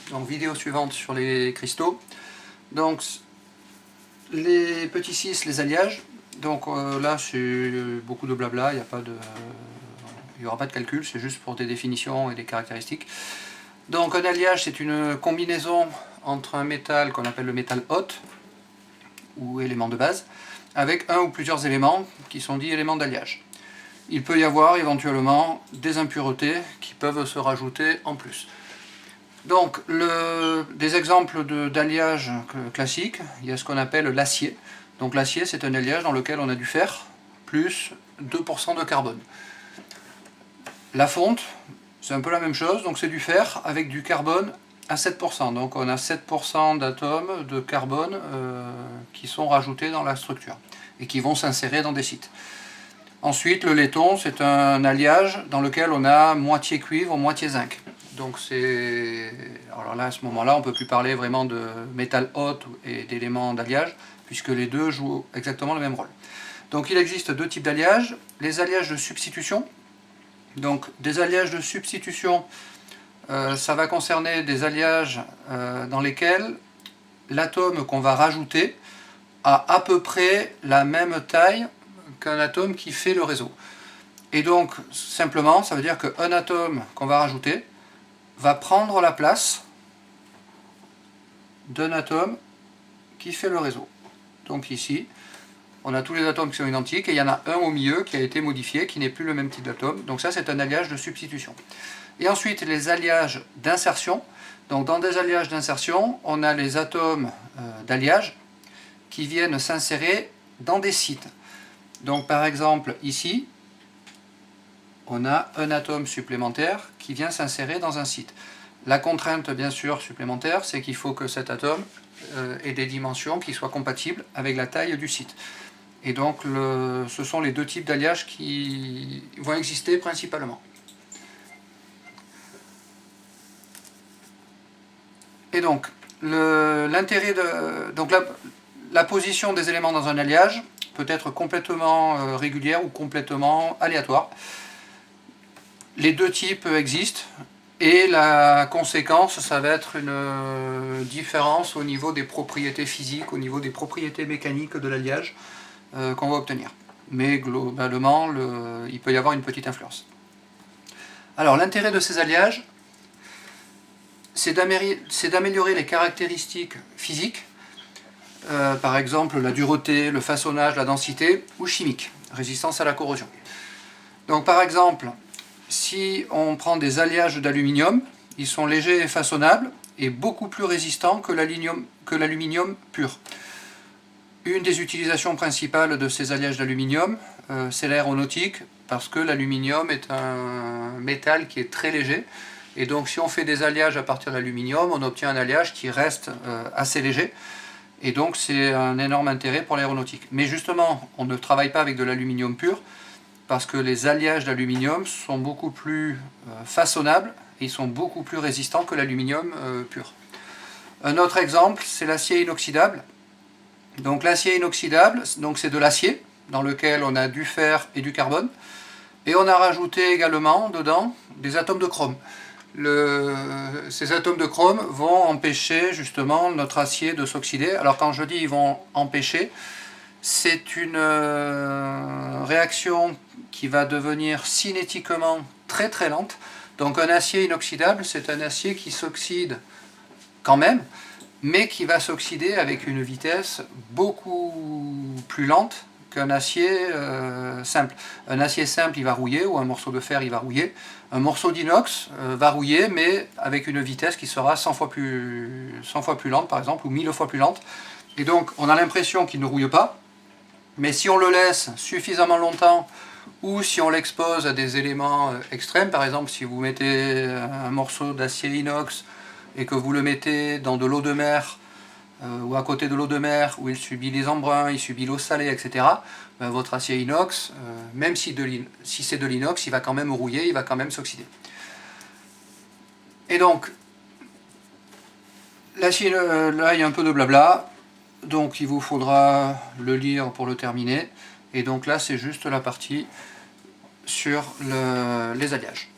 Donc vidéo suivante sur les cristaux. Donc les petits 6, les alliages. Donc là c'est beaucoup de blabla, il n'y aura pas de calcul, c'est juste pour des définitions et des caractéristiques. Donc un alliage c'est une combinaison entre un métal qu'on appelle le métal hôte, ou élément de base, avec un ou plusieurs éléments qui sont dits éléments d'alliage. Il peut y avoir éventuellement des impuretés qui peuvent se rajouter en plus. Donc des exemples d'alliage classiques, il y a ce qu'on appelle l'acier. Donc l'acier c'est un alliage dans lequel on a du fer plus 2% de carbone. La fonte, c'est un peu la même chose, donc c'est du fer avec du carbone à 7%. Donc on a 7% d'atomes de carbone qui sont rajoutés dans la structure et qui vont s'insérer dans des sites. Ensuite, le laiton, c'est un alliage dans lequel on a moitié cuivre, moitié zinc. Donc alors là, à ce moment-là, on ne peut plus parler vraiment de métal hôte et d'éléments d'alliage, puisque les deux jouent exactement le même rôle. Donc il existe deux types d'alliages. Les alliages de substitution. Donc des alliages de substitution, ça va concerner des alliages dans lesquels l'atome qu'on va rajouter a à peu près la même taille qu'un atome qui fait le réseau. Et donc, simplement, ça veut dire qu'un atome qu'on va rajouter va prendre la place d'un atome qui fait le réseau. Donc ici, on a tous les atomes qui sont identiques, et il y en a un au milieu qui a été modifié, qui n'est plus le même type d'atome. Donc ça, c'est un alliage de substitution. Et ensuite, les alliages d'insertion. Donc dans des alliages d'insertion, on a les atomes d'alliage qui viennent s'insérer dans des sites. Donc par exemple, ici, on a un atome supplémentaire qui vient s'insérer dans un site. La contrainte, bien sûr, supplémentaire, c'est qu'il faut que cet atome ait des dimensions qui soient compatibles avec la taille du site. Et donc, ce sont les deux types d'alliages qui vont exister principalement. Et donc, l'intérêt de... Donc la position des éléments dans un alliage peut être complètement régulière ou complètement aléatoire. Les deux types existent, et la conséquence, ça va être une différence au niveau des propriétés physiques, au niveau des propriétés mécaniques de l'alliage qu'on va obtenir. Mais globalement, il peut y avoir une petite influence. Alors l'intérêt de ces alliages, c'est d'améliorer les caractéristiques physiques, par exemple la dureté, le façonnage, la densité, ou chimique, résistance à la corrosion. Donc par exemple, si on prend des alliages d'aluminium, ils sont légers et façonnables et beaucoup plus résistants que l'aluminium pur. Une des utilisations principales de ces alliages d'aluminium, c'est l'aéronautique, parce que l'aluminium est un métal qui est très léger. Et donc si on fait des alliages à partir d'aluminium, on obtient un alliage qui reste assez léger. Et donc c'est un énorme intérêt pour l'aéronautique. Mais justement, on ne travaille pas avec de l'aluminium pur, parce que les alliages d'aluminium sont beaucoup plus façonnables et ils sont beaucoup plus résistants que l'aluminium pur. Un autre exemple, c'est l'acier inoxydable. Donc l'acier inoxydable, c'est de l'acier dans lequel on a du fer et du carbone, et on a rajouté également dedans des atomes de chrome. Ces atomes de chrome vont empêcher justement notre acier de s'oxyder. Alors quand je dis ils vont empêcher, c'est une réaction qui va devenir cinétiquement très très lente. Donc un acier inoxydable, c'est un acier qui s'oxyde quand même, mais qui va s'oxyder avec une vitesse beaucoup plus lente qu'un acier simple. Un acier simple, il va rouiller, ou un morceau de fer, il va rouiller. Un morceau d'inox va rouiller, mais avec une vitesse qui sera 100 fois plus lente, par exemple, ou 1000 fois plus lente. Et donc, on a l'impression qu'il ne rouille pas, mais si on le laisse suffisamment longtemps, ou si on l'expose à des éléments extrêmes, par exemple, si vous mettez un morceau d'acier inox et que vous le mettez dans de l'eau de mer, ou à côté de l'eau de mer, où il subit les embruns, il subit l'eau salée, etc., ben votre acier inox, même si c'est de l'inox, il va quand même rouiller, il va quand même s'oxyder. Et donc, l'acier, là il y a un peu de blabla, donc il vous faudra le lire pour le terminer. Et donc là c'est juste la partie sur les alliages.